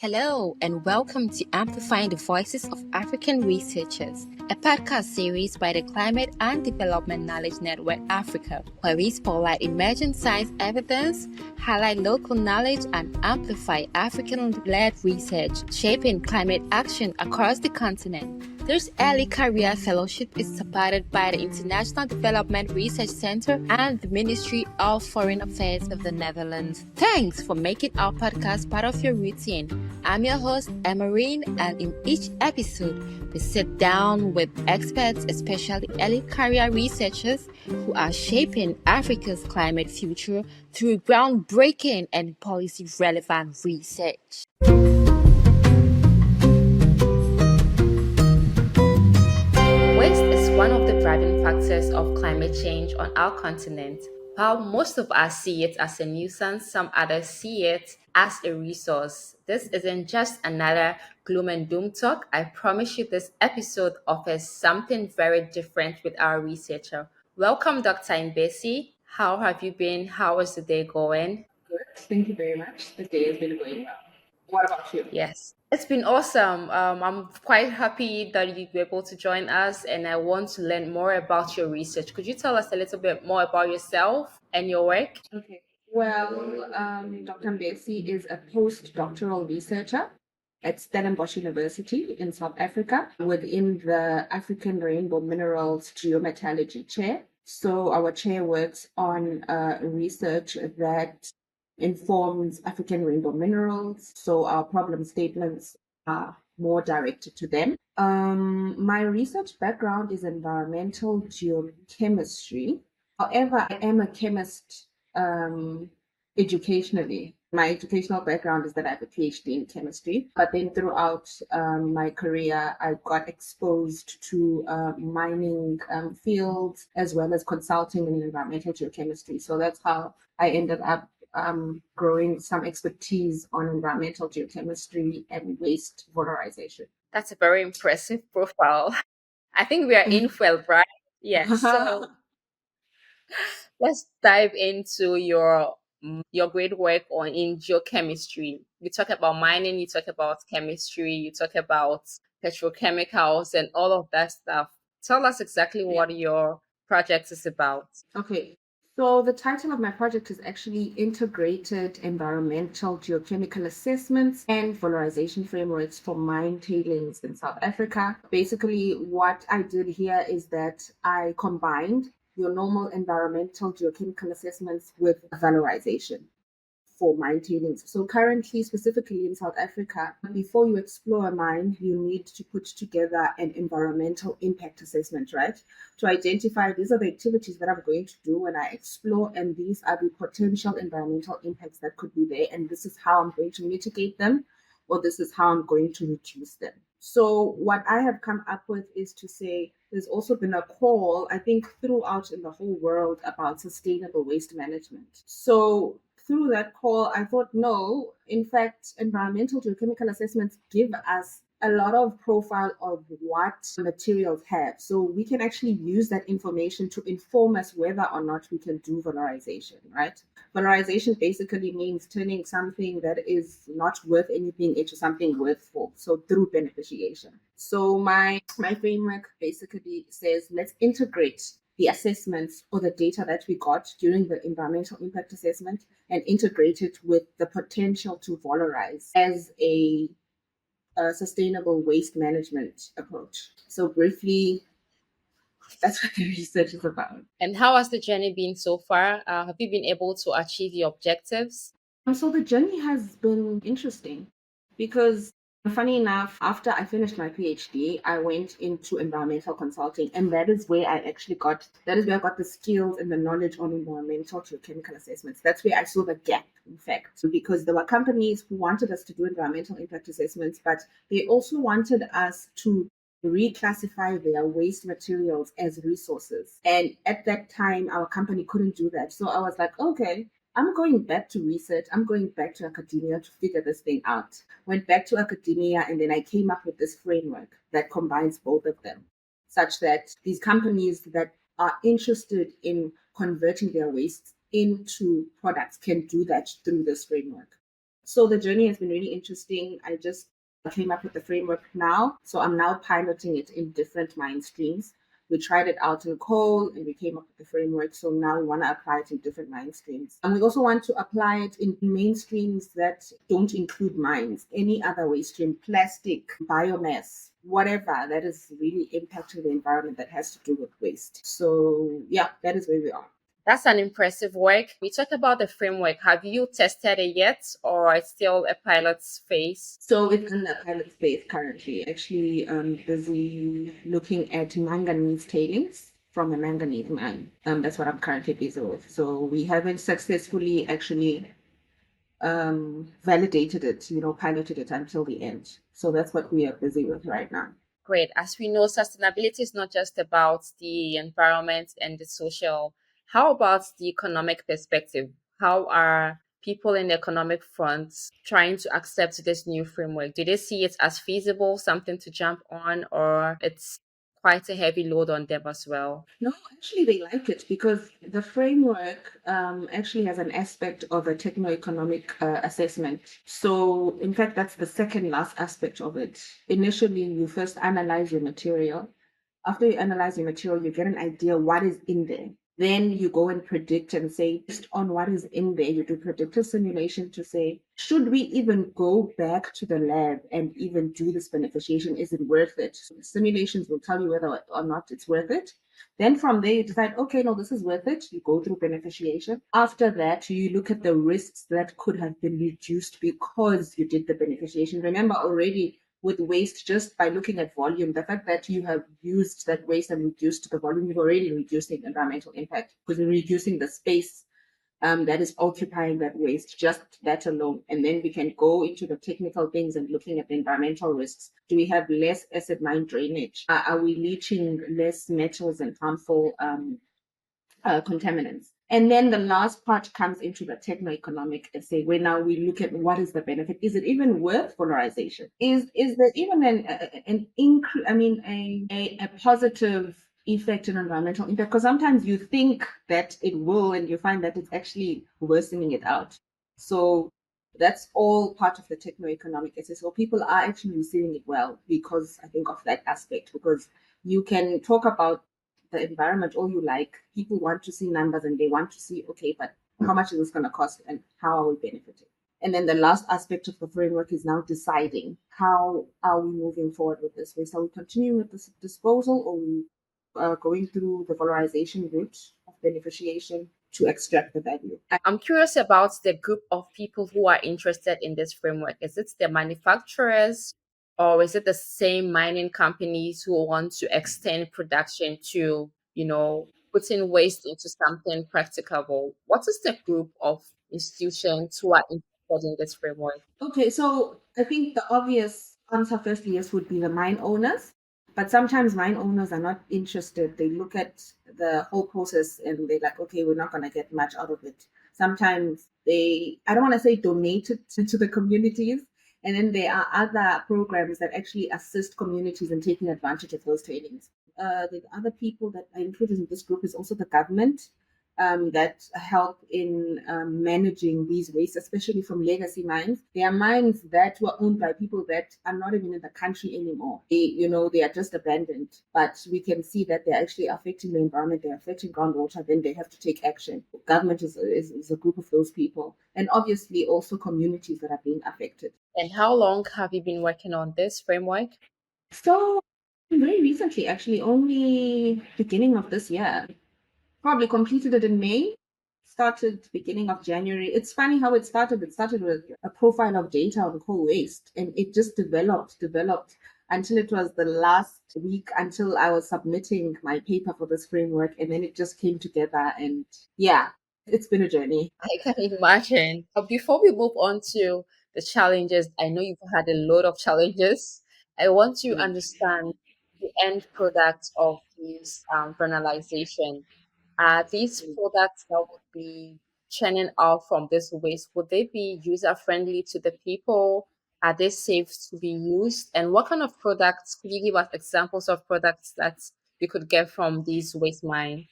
Hello, and welcome to Amplifying the Voices of African Researchers, a podcast series by the Climate and Development Knowledge Network Africa, where we spotlight emerging science evidence, highlight local knowledge, and amplify African-led research shaping climate action across the continent. This early career fellowship is supported by the International Development Research Center and the Ministry of Foreign Affairs of the Netherlands. Thanks for making our podcast part of your routine. I'm your host, Herein, and in each episode, we sit down with experts, especially early career researchers, who are shaping Africa's climate future through groundbreaking and policy-relevant research. Waste is one of the driving factors of climate change on our continent. While most of us see it as a nuisance, some others see it as a resource. This isn't just another gloom and doom talk. I promise you this episode offers something very different with our researcher. Welcome, Dr. Mbesi. How have you been? How is the day going? Good. Thank you very much. The day has been going well. What about you? Yes, it's been awesome. I'm quite happy that you were able to join us, and I want to learn more about your research. Could you tell us a little bit more about yourself and your work? Okay. Well, Dr. Mbesi is a postdoctoral researcher at Stellenbosch University in South Africa within the African Rainbow Minerals Geometallurgy chair. So our chair works on research that informs African rainbow minerals. So our problem statements are more directed to them. My research background is environmental geochemistry. However, I am a chemist educationally. My educational background is that I have a PhD in chemistry, but then throughout my career, I got exposed to mining fields as well as consulting in environmental geochemistry. So that's how I ended up growing some expertise on environmental geochemistry and waste valorization. That's a very impressive profile. I think we are in well, right? Yes. So let's dive into your great work on in geochemistry. You talk about mining, you talk about chemistry, you talk about petrochemicals and all of that stuff. Tell us exactly what your project is about. Okay. So the title of my project is actually Integrated Environmental Geochemical Assessments and Valorization Frameworks for Mine Tailings in South Africa. Basically, what I did here is that I combined your normal environmental geochemical assessments with valorization for mine tailings. So currently, specifically in South Africa, before you explore a mine, you need to put together an environmental impact assessment, right? To identify these are the activities that I'm going to do when I explore, and these are the potential environmental impacts that could be there, and this is how I'm going to mitigate them, or this is how I'm going to reduce them. So what I have come up with is to say there's also been a call, I think, throughout in the whole world about sustainable waste management. So through that call, I thought, no, in fact, environmental geochemical assessments give us a lot of profile of what materials have. So we can actually use that information to inform us whether or not we can do valorization, right? Valorization basically means turning something that is not worth anything into something worthful. So through beneficiation. So my framework basically says, let's integrate the assessments or the data that we got during the environmental impact assessment and integrate it with the potential to valorize as a sustainable waste management approach. So briefly, that's what the research is about. And how has the journey been so far? Have you been able to achieve your objectives? So the journey has been interesting because, funny enough, after I finished my PhD, I went into environmental consulting, and that is where I got the skills and the knowledge on environmental geochemical assessments. That's where I saw the gap, in fact, because there were companies who wanted us to do environmental impact assessments, but they also wanted us to reclassify their waste materials as resources. And at that time, our company couldn't do that. So I was like, okay, I'm going back to research. I'm going back to academia to figure this thing out. Went back to academia, and then I came up with this framework that combines both of them, such that these companies that are interested in converting their waste into products can do that through this framework. So the journey has been really interesting. I just came up with the framework now. So I'm now piloting it in different mine streams. We tried it out in coal and we came up with the framework. So now we want to apply it in different mine streams. And we also want to apply it in mainstreams that don't include mines, any other waste stream, plastic, biomass, whatever that is really impacting the environment that has to do with waste. So yeah, that is where we are. That's an impressive work. We talked about the framework. Have you tested it yet, or it's still a pilot phase? So it's in the pilot phase currently. Actually, busy looking at manganese tailings from a manganese mine. That's what I'm currently busy with. So we haven't successfully actually validated it, piloted it until the end. So that's what we are busy with right now. Great. As we know, sustainability is not just about the environment and the social. How about the economic perspective? How are people in the economic front trying to accept this new framework? Do they see it as feasible, something to jump on, or it's quite a heavy load on them as well? No, actually, they like it because the framework actually has an aspect of a techno-economic assessment. So, in fact, that's the second last aspect of it. Initially, you first analyze your material. After you analyze your material, you get an idea what is in there. Then you go and predict and say, based on what is in there, you do predictive simulation to say, should we even go back to the lab and even do this beneficiation? Is it worth it? So the simulations will tell you whether or not it's worth it. Then from there, you decide, okay, no, this is worth it. You go through beneficiation. After that, you look at the risks that could have been reduced because you did the beneficiation. Remember already, with waste, just by looking at volume, the fact that you have used that waste and reduced the volume, you've already reduced the environmental impact because you're reducing the space that is occupying that waste, just that alone. And then we can go into the technical things and looking at the environmental risks. Do we have less acid mine drainage? Are we leaching less metals and harmful contaminants? And then the last part comes into the techno-economic essay, where now we look at what is the benefit. Is it even worth valorization? Is there even a positive effect in environmental impact? Because sometimes you think that it will, and you find that it's actually worsening it out. So that's all part of the techno-economic essay. So people are actually receiving it well because I think of that aspect. Because you can talk about the environment all you like. People want to see numbers and they want to see, okay, but how much is this going to cost and how are we benefiting? And then the last aspect of the framework is now deciding how are we moving forward with this waste. Are we continuing with this disposal or we going through the valorization route of beneficiation to extract the value? I'm curious about the group of people who are interested in this framework. Is it the manufacturers or is it the same mining companies who want to extend production to, putting waste into something practicable? What is the group of institutions who are interested in this framework? Okay, so I think the obvious answer, firstly, yes, would be the mine owners. But sometimes mine owners are not interested. They look at the whole process and they're like, okay, we're not going to get much out of it. Sometimes I don't want to say donate it to the communities. And then there are other programs that actually assist communities in taking advantage of those trainings. The other people that are included in this group is also the government that help in managing these wastes, especially from legacy mines. They are mines that were owned by people that are not even in the country anymore. They are just abandoned. But we can see that they're actually affecting the environment, they're affecting groundwater, then they have to take action. Government is a group of those people. And obviously also communities that are being affected. And how long have you been working on this framework? So very recently, actually, only beginning of this year. Probably completed it in May. Started beginning of January. It's funny how it started. It started with a profile of data on coal waste, and it just developed until it was the last week until I was submitting my paper for this framework, and then it just came together. And yeah, it's been a journey. I can imagine. Before we move on to the challenges, I know you've had a lot of challenges. I want to understand the end product of this vernalization. Are these products that would be churning out from this waste, would they be user friendly to the people? Are they safe to be used? And what kind of products, could you give us examples of products that we could get from these waste mine?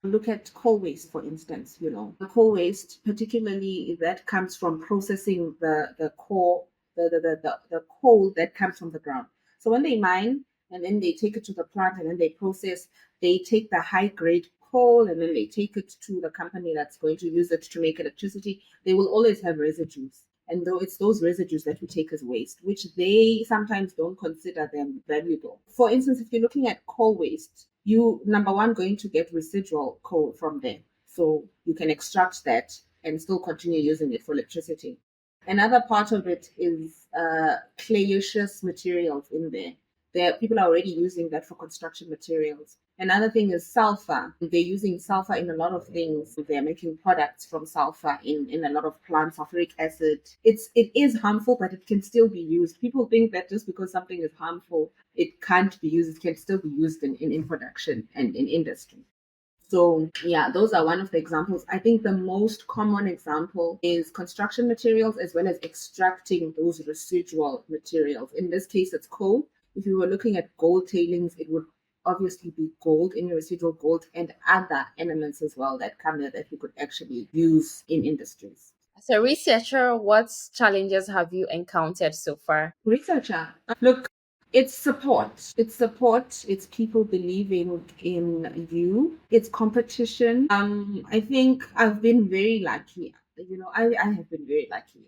Look at coal waste, for instance. The coal waste, particularly that comes from processing the core, the coal that comes from the ground. So when they mine and then they take it to the plant and then they process, they take the high grade coal and then they take it to the company that's going to use it to make electricity. They will always have residues. And though it's those residues that we take as waste, which they sometimes don't consider them valuable. For instance, if you're looking at coal waste, you number one going to get residual coal from there. So you can extract that and still continue using it for electricity. Another part of it is clayaceous materials in there. There, people are already using that for construction materials. Another thing is sulfur. They're using sulfur in a lot of things. They're making products from sulfur in a lot of plants, sulfuric acid. It is harmful, but it can still be used. People think that just because something is harmful, it can't be used. It can still be used in production and in industry. So yeah, those are one of the examples. I think the most common example is construction materials as well as extracting those residual materials. In this case, it's coal. If you were looking at gold tailings, it would obviously be gold, any residual gold, and other elements as well that come there that you could actually use in industries. As a researcher, what challenges have you encountered so far? Researcher, look, it's support. It's support. It's people believing in you. It's competition. I think I've been very lucky. I have been very lucky.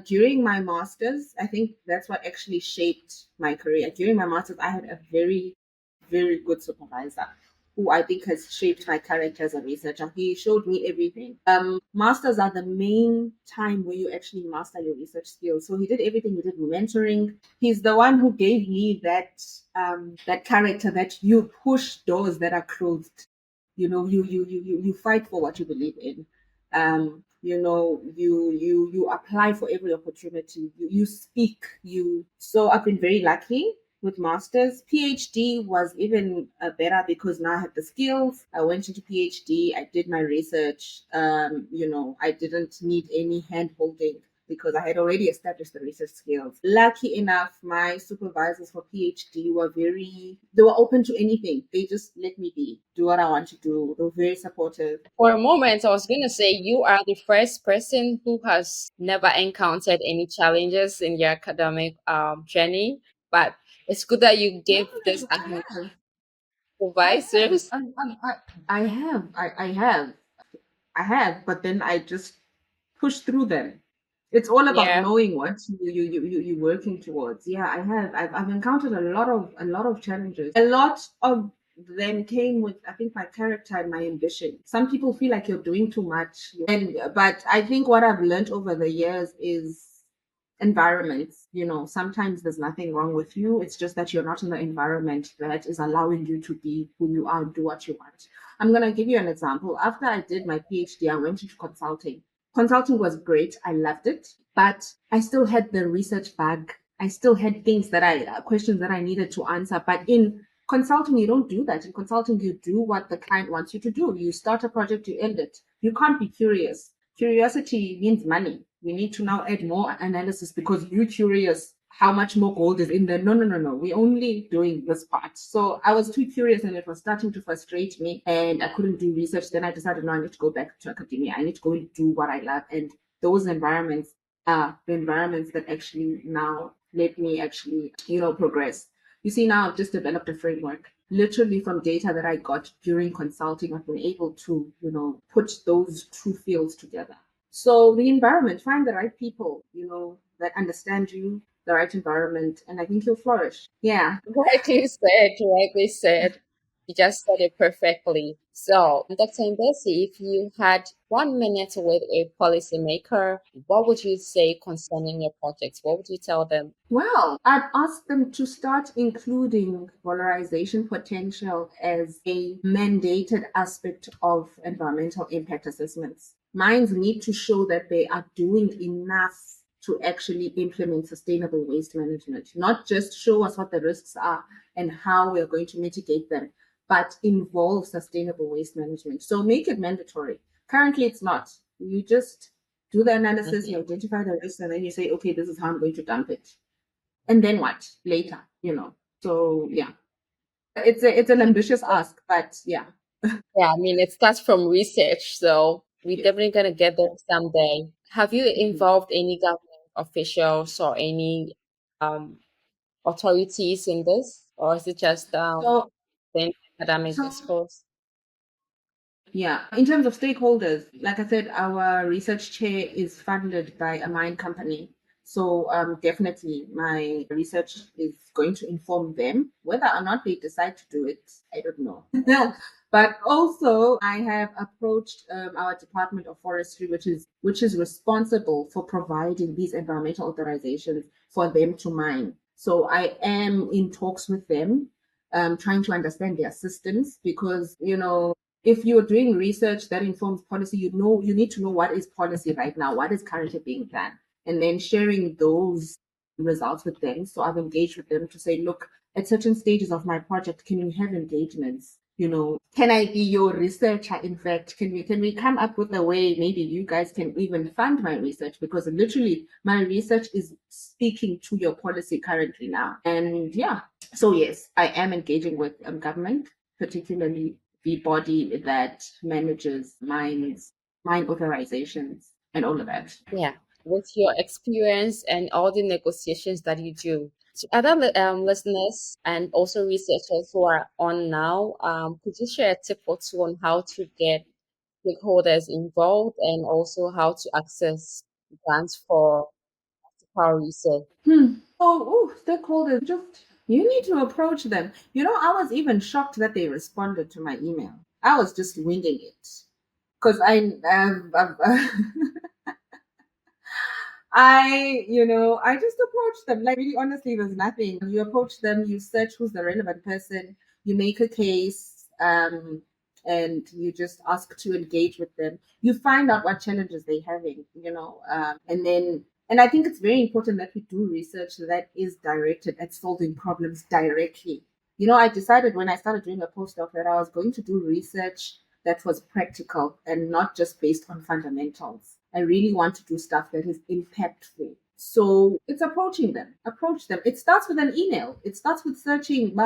During my masters, I think that's what actually shaped my career. During my masters, I had a very, very good supervisor who I think has shaped my character as a researcher. He showed me everything. Masters are the main time where you actually master your research skills. So he did everything. He did mentoring. He's the one who gave me that character that you push doors that are closed. You fight for what you believe in. You apply for every opportunity. You speak. So I've been very lucky with masters. PhD was even better because now I have the skills. I went into PhD. I did my research. I didn't need any hand holding because I had already established the research skills. Lucky enough, my supervisors for PhD they were open to anything. They just let me do what I want to do. They were very supportive. For a moment, I was going to say you are the first person who has never encountered any challenges in your academic journey, but it's good that you gave this supervisors. I have. I have, but then I just push through them. It's all about Yeah. knowing what you're working towards. Yeah, I have. I've encountered a lot of challenges. A lot of them came with, I think, my character and my ambition. Some people feel like you're doing too much, but I think what I've learned over the years is environments. Sometimes there's nothing wrong with you. It's just that you're not in the environment that is allowing you to be who you are and do what you want. I'm going to give you an example. After I did my PhD, I went into consulting. Consulting was great. I loved it, but I still had the research bug. I still had questions that I needed to answer. But in consulting, you don't do that. In consulting, you do what the client wants you to do. You start a project, you end it. You can't be curious. Curiosity means money. We need to now add more analysis because you're curious how much more gold is in there. No, no, no, no. We're only doing this part. So I was too curious and it was starting to frustrate me and I couldn't do research. Then I decided, no, I need to go back to academia. I need to go and do what I love. And those environments are the environments that actually now let me actually, progress. You see, now I've just developed a framework literally from data that I got during consulting. I've been able to, put those two fields together. So the environment, find the right people, that understand you, the right environment, and I think you'll flourish. Yeah. Rightly said, rightly said. You just said it perfectly. So, Dr. Mbesi, if you had 1 minute with a policymaker, what would you say concerning your projects? What would you tell them? Well, I'd ask them to start including valorization potential as a mandated aspect of environmental impact assessments. Mines need to show that they are doing enough to actually implement sustainable waste management, not just show us what the risks are and how we are going to mitigate them, but involve sustainable waste management. So make it mandatory. Currently, it's not. You just do the analysis, you identify the risks, and then you say, okay, this is how I'm going to dump it. And then what later? So yeah, it's an ambitious ask, but yeah. Yeah, I mean, it starts from research, so we're Yes. definitely gonna get there someday. Have you Mhm. involved any government officials or any um authorities in this, or is it just So, the academic so discourse? yeah, in terms of stakeholders, like I said, our research chair is funded by a mine company. So definitely my research is going to inform them. Whether or not they decide to do it, I don't know. But also I have approached our Department of Forestry, which is responsible for providing these environmental authorizations for them to mine. So I am in talks with them, trying to understand their systems because if you're doing research that informs policy, you need to know what is policy right now, what is currently being done, and then sharing those results with them. So I've engaged with them to say, look, at certain stages of my project, can we have engagements? Can I be your researcher? In fact, can we come up with a way maybe you guys can even fund my research because literally my research is speaking to your policy currently now. And yeah, so yes, I am engaging with government, particularly the body that manages mine authorizations and all of that. Yeah, with your experience and all the negotiations that you do. To other listeners and also researchers who are on now, could you share a tip or two on how to get stakeholders involved and also how to access grants for power research? So, stakeholders, just you need to approach them. I was even shocked that they responded to my email. I was just winging it because I just approached them. Like, really, honestly, there's nothing. You approach them, you search who's the relevant person, you make a case, and you just ask to engage with them. You find out what challenges they're having, and I think it's very important that we do research that is directed at solving problems directly. I decided when I started doing a postdoc that I was going to do research that was practical and not just based on fundamentals. I really want to do stuff that is impactful. So it's approaching them. Approach them. It starts with an email. It starts with searching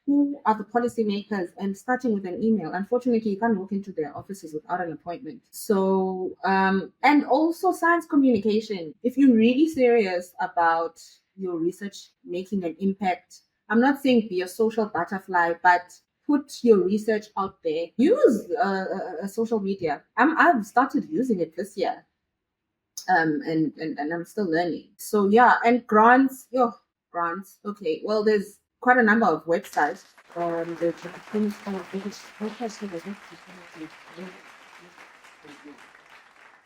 who are the policymakers and starting with an email. Unfortunately, you can't walk into their offices without an appointment. So, and also science communication. If you're really serious about your research making an impact, I'm not saying be a social butterfly, but put your research out there. Use social media. I've started using it this year, and I'm still learning. So yeah, and grants. Grants. Okay, well, there's quite a number of websites. There's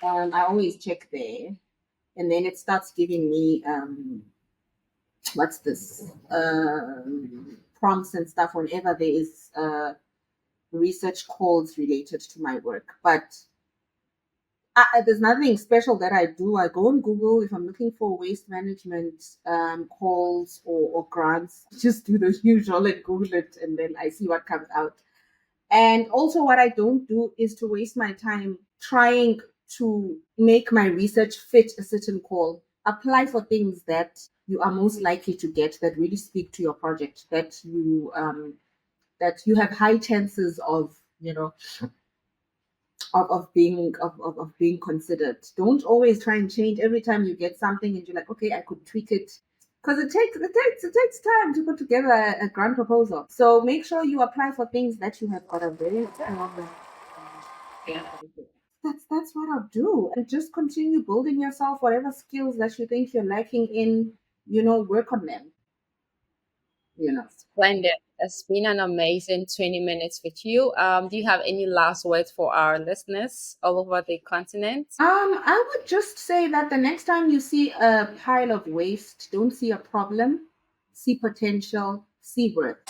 I always check there, and then it starts giving me what's this prompts and stuff whenever there is research calls related to my work. But there's nothing special that I do. I go on Google if I'm looking for waste management calls or grants. Just do the usual and Google it, and then I see what comes out. And also, what I don't do is to waste my time trying to make my research fit a certain call. Apply for things that you are most likely to get that really speak to your project, that you have high chances of being considered. Don't always try and change every time you get something and you're like, okay, I could tweak it. Because it takes time to put together a grant proposal. So make sure you apply for things that you have got a very strong. That's what I'll do. And just continue building yourself, whatever skills that you think you're lacking in, work on them. You know. Splendid. It's been an amazing 20 minutes with you. Do you have any last words for our listeners all over the continent? I would just say that the next time you see a pile of waste, don't see a problem, see potential, see worth.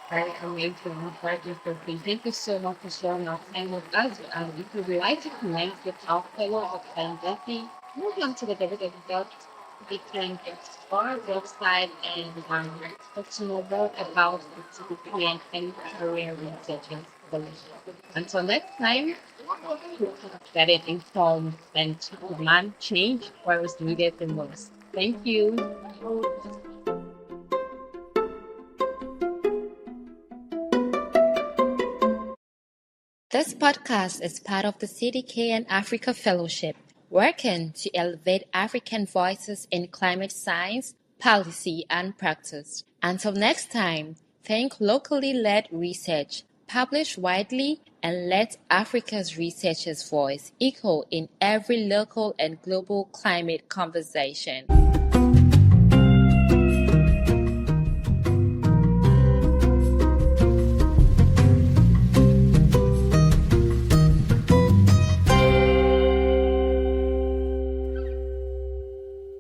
Very amazing. Very interesting. Thank you so much for sharing your time with us. If you would like to connect with our fellow of Mbesi, move on to the www.CDKN.org website and talk to know more about the CDKN and career researchers. Until next time, that it informed and demand change where it's needed the most. Thank you. This podcast is part of the CDKN Africa Fellowship, working to elevate African voices in climate science, policy, and practice. Until next time, think locally led research, publish widely, and let Africa's researchers' voice echo in every local and global climate conversation.